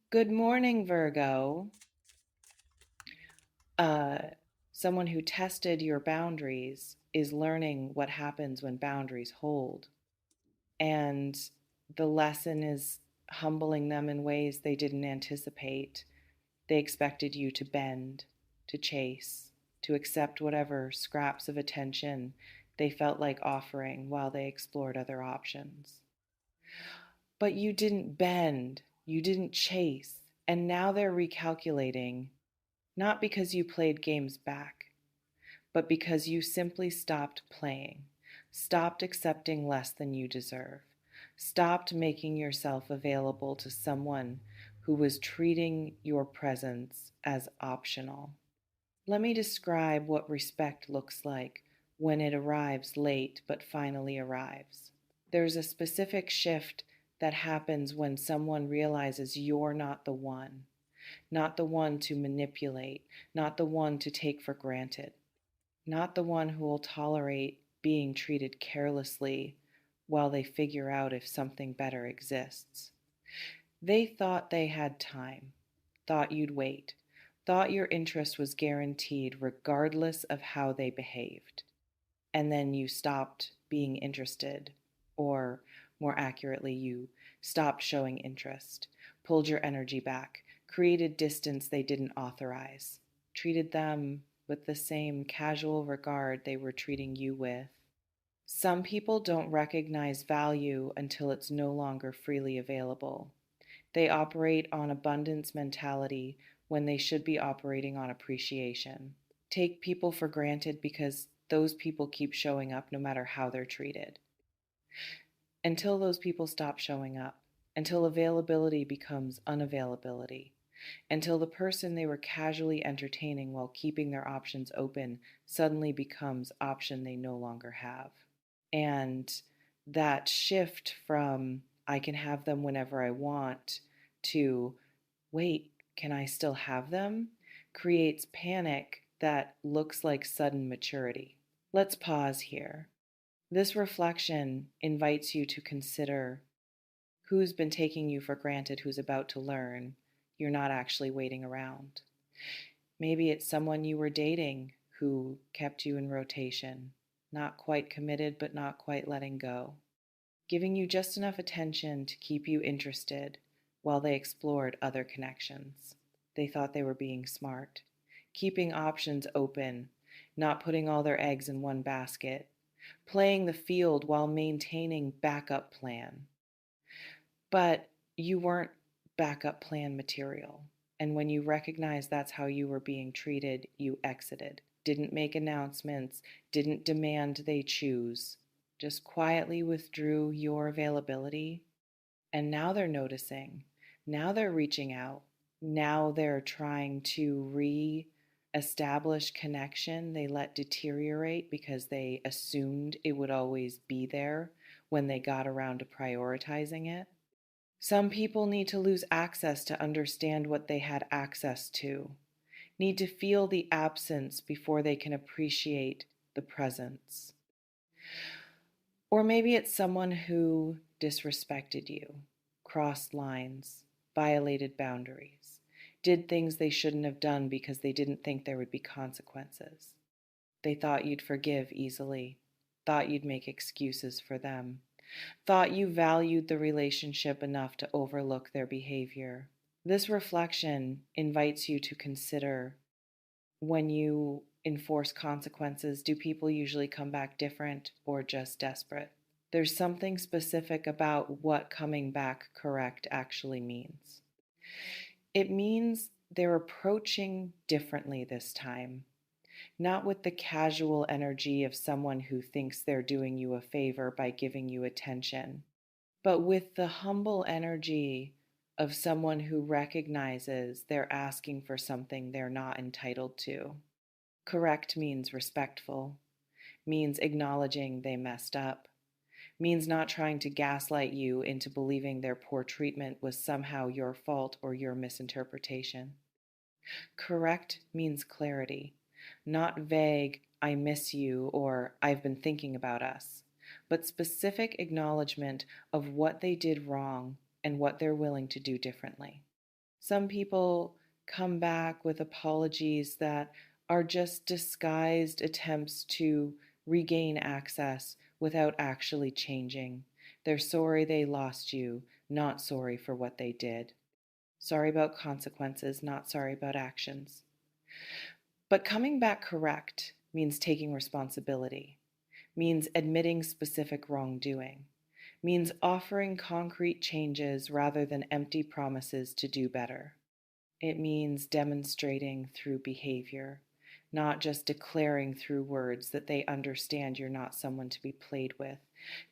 Good morning, Virgo. Uh, Someone who tested your boundaries is learning what happens when boundaries hold. And the lesson is humbling them in ways they didn't anticipate. They expected you to bend, to chase, to accept whatever scraps of attention they felt like offering while they explored other options. But you didn't bend, you didn't chase, and now they're recalculating. Not because you played games back, but because you simply stopped playing, stopped accepting less than you deserve, stopped making yourself available to someone who was treating your presence as optional. Let me describe what respect looks like when it arrives late but finally arrives. There's a specific shift that happens when someone realizes you're not the one, not the one to manipulate, not the one to take for granted, not the one who will tolerate being treated carelessly while they figure out if something better exists. They thought they had time, thought you'd wait, thought your interest was guaranteed regardless of how they behaved. And then you stopped being interested, or more accurately, you stopped showing interest, pulled your energy back, created distance they didn't authorize, treated them with the same casual regard they were treating you with. Some people don't recognize value until it's no longer freely available. They operate on abundance mentality when they should be operating on appreciation. Take people for granted because those people keep showing up no matter how they're treated. Until those people stop showing up, until availability becomes unavailability, until the person they were casually entertaining while keeping their options open suddenly becomes option they no longer have. And that shift from I can have them whenever I want to wait, can I still have them? Creates panic that looks like sudden maturity. Let's pause here. This reflection invites you to consider who's been taking you for granted, who's about to learn you're not actually waiting around. Maybe it's someone you were dating who kept you in rotation, not quite committed but not quite letting go, giving you just enough attention to keep you interested while they explored other connections. They thought they were being smart, keeping options open, not putting all their eggs in one basket, playing the field while maintaining backup plan. But you weren't backup plan material. And when you recognized that's how you were being treated, you exited. Didn't make announcements, didn't demand they choose, just quietly withdrew your availability. And now they're noticing. Now they're reaching out. Now they're trying to re-establish connection they let deteriorate because they assumed it would always be there when they got around to prioritizing it. Some people need to lose access to understand what they had access to, need to feel the absence before they can appreciate the presence. Or maybe it's someone who disrespected you, crossed lines, violated boundaries, did things they shouldn't have done because they didn't think there would be consequences. They thought you'd forgive easily, thought you'd make excuses for them, thought you valued the relationship enough to overlook their behavior. This reflection invites you to consider, when you enforce consequences, do people usually come back different or just desperate? There's something specific about what coming back correct actually means. It means they're approaching differently this time, not with the casual energy of someone who thinks they're doing you a favor by giving you attention, but with the humble energy of someone who recognizes they're asking for something they're not entitled to. Correct means respectful, means acknowledging they messed up, means not trying to gaslight you into believing their poor treatment was somehow your fault or your misinterpretation. Correct means clarity, not vague, I miss you or I've been thinking about us, but specific acknowledgement of what they did wrong and what they're willing to do differently. Some people come back with apologies that are just disguised attempts to regain access without actually changing. They're sorry they lost you, not sorry for what they did. Sorry about consequences, not sorry about actions. But coming back correct means taking responsibility, means admitting specific wrongdoing, means offering concrete changes rather than empty promises to do better. It means demonstrating through behavior, not just declaring through words that they understand you're not someone to be played with,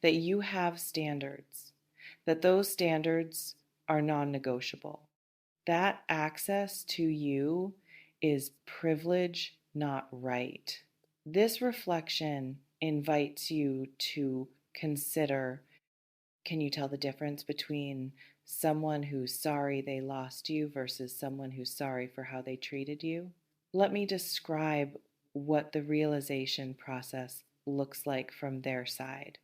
that you have standards, that those standards are non negotiable. That access to you is privilege, not right. This reflection invites you to consider, can you tell the difference between someone who's sorry they lost you versus someone who's sorry for how they treated you? Let me describe what the realization process looks like from their side.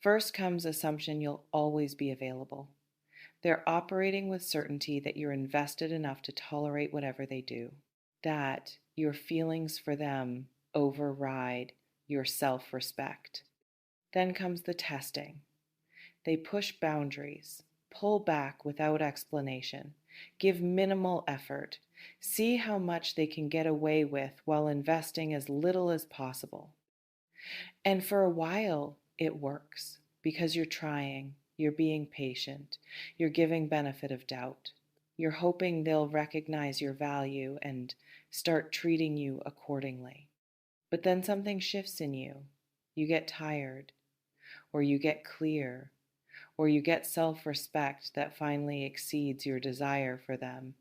First comes assumption you'll always be available. They're operating with certainty that you're invested enough to tolerate whatever they do, that your feelings for them override your self respect. Then comes the testing. They push boundaries, pull back without explanation, give minimal effort, see how much they can get away with while investing as little as possible. And for a while, it works because you're trying, you're being patient, you're giving benefit of doubt. You're hoping they'll recognize your value and start treating you accordingly. But then something shifts in you. You get tired, or you get clear, or you get self-respect that finally exceeds your desire for them,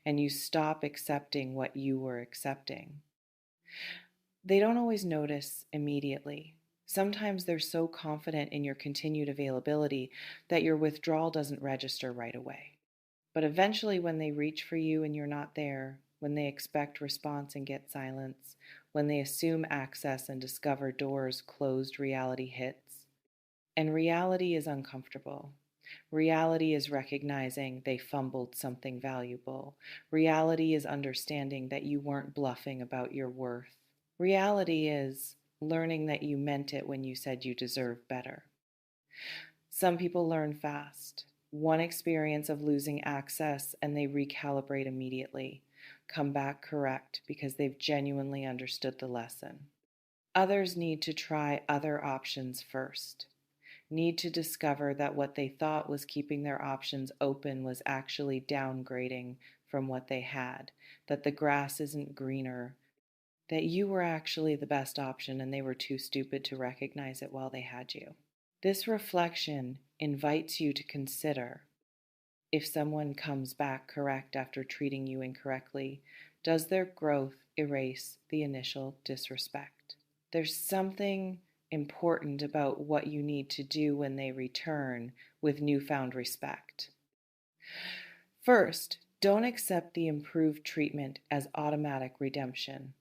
and you stop accepting what you were accepting. They don't always notice immediately. Sometimes they're so confident in your continued availability that your withdrawal doesn't register right away. But eventually, when they reach for you and you're not there, when they expect response and get silence, when they assume access and discover doors closed, reality hits. And reality is uncomfortable. Reality is recognizing they fumbled something valuable. Reality is understanding that you weren't bluffing about your worth. Reality is learning that you meant it when you said you deserve better. Some people learn fast. One experience of losing access and they recalibrate immediately, come back correct because they've genuinely understood the lesson. Others need to try other options first, need to discover that what they thought was keeping their options open was actually downgrading from what they had, that the grass isn't greener, that you were actually the best option and they were too stupid to recognize it while they had you. This reflection invites you to consider, if someone comes back correct after treating you incorrectly, does their growth erase the initial disrespect? There's something important about what you need to do when they return with newfound respect. First, don't accept the improved treatment as automatic redemption.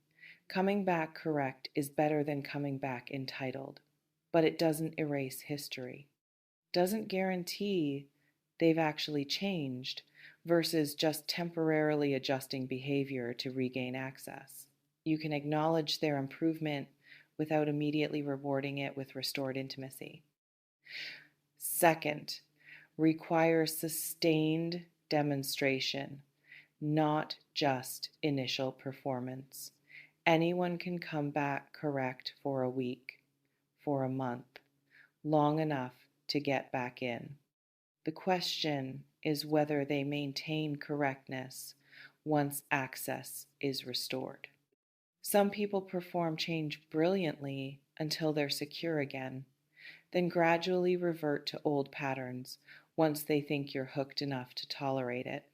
Coming back correct is better than coming back entitled, but it doesn't erase history. Doesn't guarantee they've actually changed versus just temporarily adjusting behavior to regain access. You can acknowledge their improvement without immediately rewarding it with restored intimacy. Second, require sustained demonstration, not just initial performance. Anyone can come back correct for a week, for a month, long enough to get back in. The question is whether they maintain correctness once access is restored. Some people perform change brilliantly until they're secure again, then gradually revert to old patterns once they think you're hooked enough to tolerate it.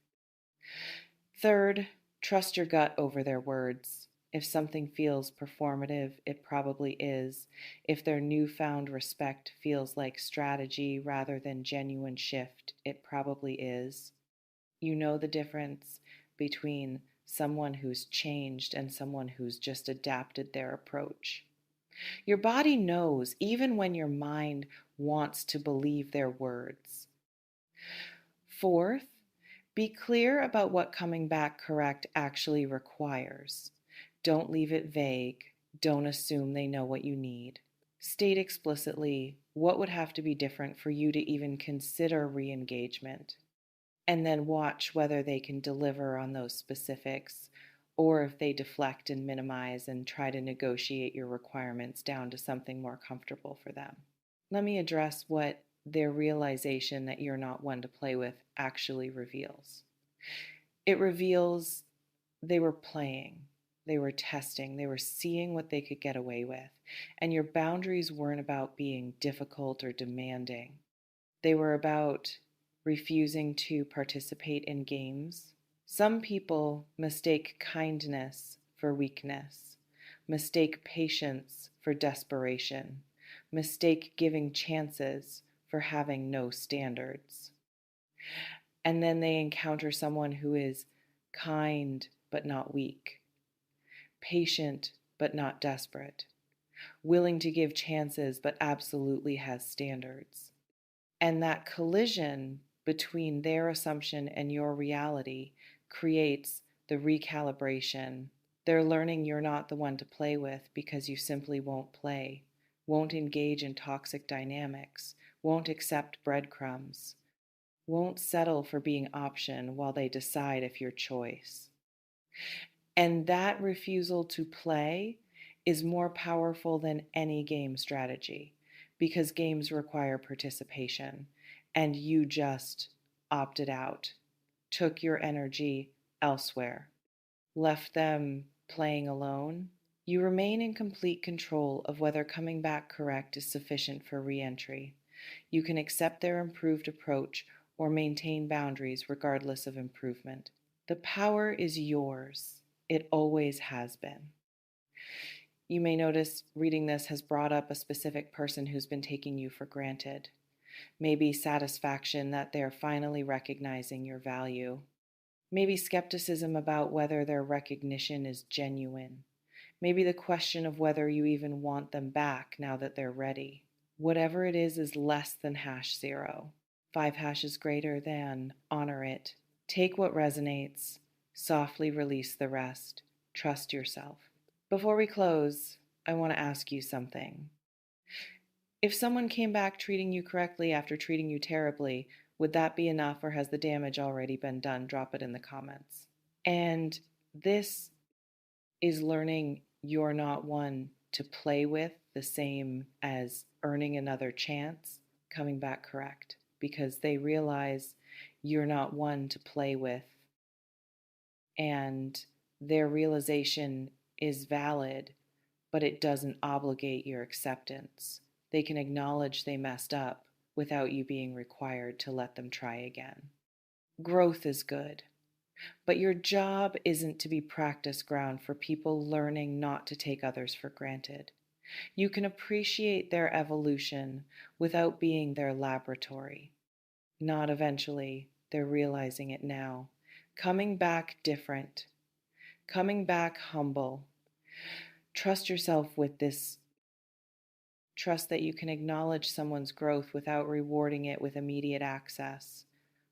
Third, trust your gut over their words. If something feels performative, it probably is. If their newfound respect feels like strategy rather than genuine shift, it probably is. You know the difference between someone who's changed and someone who's just adapted their approach. Your body knows even when your mind wants to believe their words. Fourth, Be clear about what coming back correct actually requires. Don't leave it vague. Don't assume they know what you need. State explicitly what would have to be different for you to even consider re engagement, and then watch whether they can deliver on those specifics or if they deflect and minimize and try to negotiate your requirements down to something more comfortable for them. Let me address what their realization that you're not one to play with actually reveals. It reveals they were playing, they were testing, they were seeing what they could get away with. And your boundaries weren't about being difficult or demanding, they were about refusing to participate in games. Some people mistake kindness for weakness, mistake patience for desperation, mistake giving chances for having no standards. And then they encounter someone who is kind but not weak, patient but not desperate, willing to give chances but absolutely has standards. And that collision between their assumption and your reality creates the recalibration. They're learning you're not the one to play with because you simply won't play, won't engage in toxic dynamics, won't accept breadcrumbs, won't settle for being option while they decide if you're choice. And that refusal to play is more powerful than any game strategy because games require participation and you just opted out, took your energy elsewhere, left them playing alone. You remain in complete control of whether coming back correct is sufficient for re-entry. You can accept their improved approach or maintain boundaries regardless of improvement. The power is yours. It always has been. You may notice reading this has brought up a specific person who's been taking you for granted. Maybe satisfaction that they're finally recognizing your value. Maybe skepticism about whether their recognition is genuine. Maybe the question of whether you even want them back now that they're ready. Whatever it is less than #0. 5 hashes greater than, honor it. Take what resonates, softly release the rest. Trust yourself. Before we close, I want to ask you something. If someone came back treating you correctly after treating you terribly, would that be enough or has the damage already been done? Drop it in the comments. And this is learning you're not one to play with the same as earning another chance, coming back correct, because they realize you're not one to play with and their realization is valid, but it doesn't obligate your acceptance. They can acknowledge they messed up without you being required to let them try again. Growth is good, but your job isn't to be practice ground for people learning not to take others for granted. You can appreciate their evolution without being their laboratory. Not eventually, they're realizing it now. Coming back different, coming back humble. Trust yourself with this. Trust that you can acknowledge someone's growth without rewarding it with immediate access.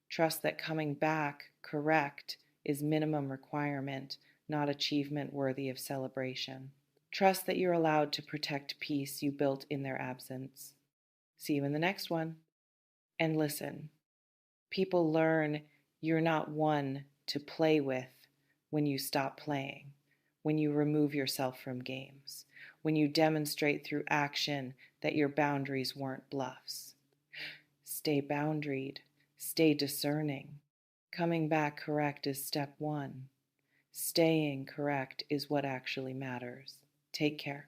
Trust that coming back correct is minimum requirement, not achievement worthy of celebration. Trust that you're allowed to protect peace you built in their absence. See you in the next one. And listen, people learn you're not one to play with when you stop playing, when you remove yourself from games, when you demonstrate through action that your boundaries weren't bluffs. Stay boundaried, stay discerning. Coming back correct is step 1. Staying correct is what actually matters. Take care.